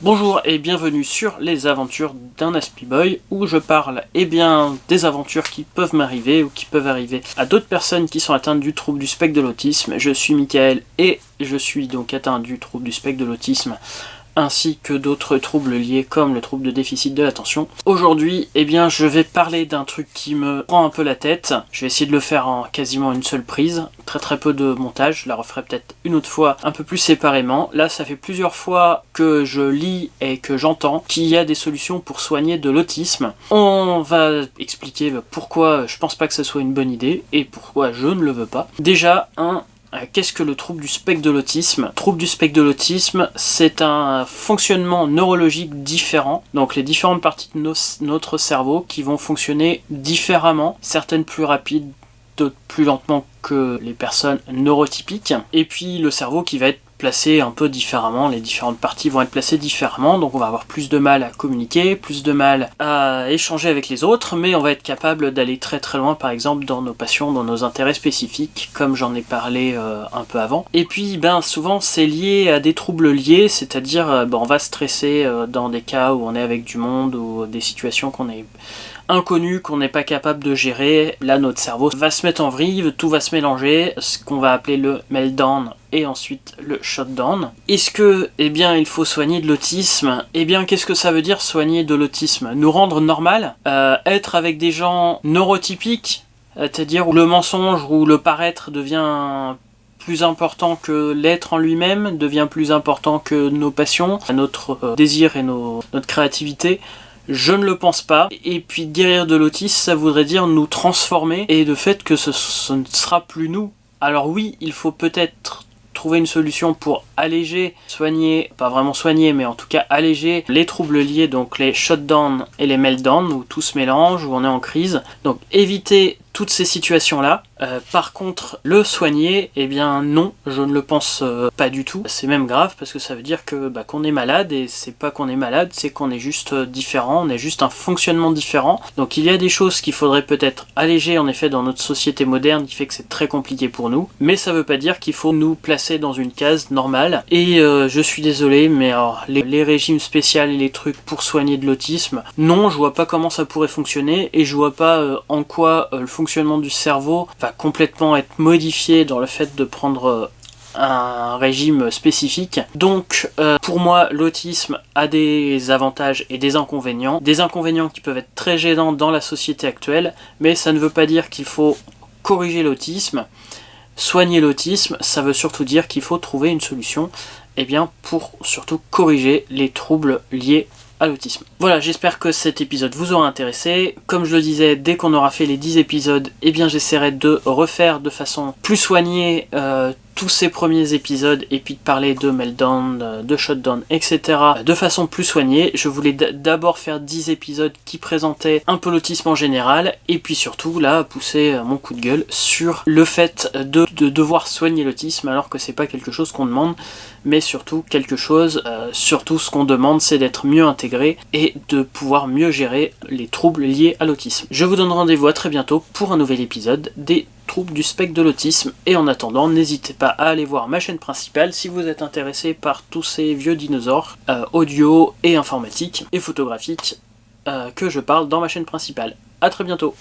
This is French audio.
Bonjour et bienvenue sur les aventures d'un Aspiboy où je parle des aventures qui peuvent m'arriver ou qui peuvent arriver à d'autres personnes qui sont atteintes du trouble du spectre de l'autisme. Je suis Michael et je suis donc atteint du trouble du spectre de l'autisme ainsi que d'autres troubles liés comme le trouble de déficit de l'attention. Aujourd'hui, je vais parler d'un truc qui me prend un peu la tête. Je vais essayer de le faire en quasiment une seule prise, très peu de montage, je la referai peut-être une autre fois un peu plus séparément. Là, ça fait plusieurs fois que je lis et que j'entends qu'il y a des solutions pour soigner de l'autisme. On va expliquer pourquoi je pense pas que ce soit une bonne idée et pourquoi je ne le veux pas. Déjà, qu'est-ce que le trouble du spectre de l'autisme ? Le trouble du spectre de l'autisme, c'est un fonctionnement neurologique différent, donc les différentes parties de notre cerveau qui vont fonctionner différemment, certaines plus rapides, d'autres plus lentement que les personnes neurotypiques, et puis le cerveau qui va être placé un peu différemment, les différentes parties vont être placées différemment, donc on va avoir plus de mal à communiquer, plus de mal à échanger avec les autres, mais on va être capable d'aller très loin, par exemple dans nos passions, dans nos intérêts spécifiques, comme j'en ai parlé un peu avant. Et puis souvent c'est lié à des troubles liés, c'est-à-dire on va stresser dans des cas où on est avec du monde, ou des situations qu'on est inconnu, qu'on n'est pas capable de gérer. Là, notre cerveau va se mettre en vrille, tout va se mélanger, ce qu'on va appeler le meltdown et ensuite le shutdown. Est-ce que, il faut soigner de l'autisme ? Qu'est-ce que ça veut dire soigner de l'autisme ? Nous rendre normal ? Être avec des gens neurotypiques, c'est-à-dire où le mensonge ou le paraître devient plus important que l'être en lui-même, devient plus important que nos passions, notre désir et notre créativité. Je ne le pense pas. Et puis guérir de l'autisme, ça voudrait dire nous transformer, et de fait que ce ne sera plus nous. Alors oui, il faut peut-être trouver une solution pour alléger, soigner, pas vraiment soigner, mais en tout cas alléger les troubles liés, donc les shutdowns et les meltdowns, où tout se mélange, où on est en crise. Donc éviter toutes ces situations-là. Par contre, le soigner, non, je ne le pense pas du tout. C'est même grave parce que ça veut dire que qu'on est malade, et c'est pas qu'on est malade, c'est qu'on est juste différent, on est juste un fonctionnement différent. Donc il y a des choses qu'il faudrait peut-être alléger en effet dans notre société moderne qui fait que c'est très compliqué pour nous, mais ça veut pas dire qu'il faut nous placer dans une case normale. Et je suis désolé, mais alors, les régimes spéciaux et les trucs pour soigner de l'autisme, non, je vois pas comment ça pourrait fonctionner, et je vois pas en quoi le fonctionnement du cerveau va complètement être modifié dans le fait de prendre un régime spécifique. Donc pour moi, l'autisme a des avantages et des inconvénients qui peuvent être très gênants dans la société actuelle, mais ça ne veut pas dire qu'il faut corriger l'autisme. Soigner l'autisme, ça veut surtout dire qu'il faut trouver une solution pour surtout corriger les troubles liés à l'autisme. Voilà, j'espère que cet épisode vous aura intéressé. Comme je le disais, dès qu'on aura fait les 10 épisodes, j'essaierai de refaire de façon plus soignée tous ces premiers épisodes, et puis de parler de meltdown, de shutdown, etc. de façon plus soignée. Je voulais d'abord faire 10 épisodes qui présentaient un peu l'autisme en général, et puis surtout là pousser mon coup de gueule sur le fait de devoir soigner l'autisme, alors que c'est pas quelque chose qu'on demande, mais surtout surtout ce qu'on demande, c'est d'être mieux intégré et de pouvoir mieux gérer les troubles liés à l'autisme. Je vous donne rendez-vous à très bientôt pour un nouvel épisode des troubles du spectre de l'autisme, et en attendant, n'hésitez pas à aller voir ma chaîne principale si vous êtes intéressé par tous ces vieux dinosaures audio et informatiques et photographiques que je parle dans ma chaîne principale. A très bientôt.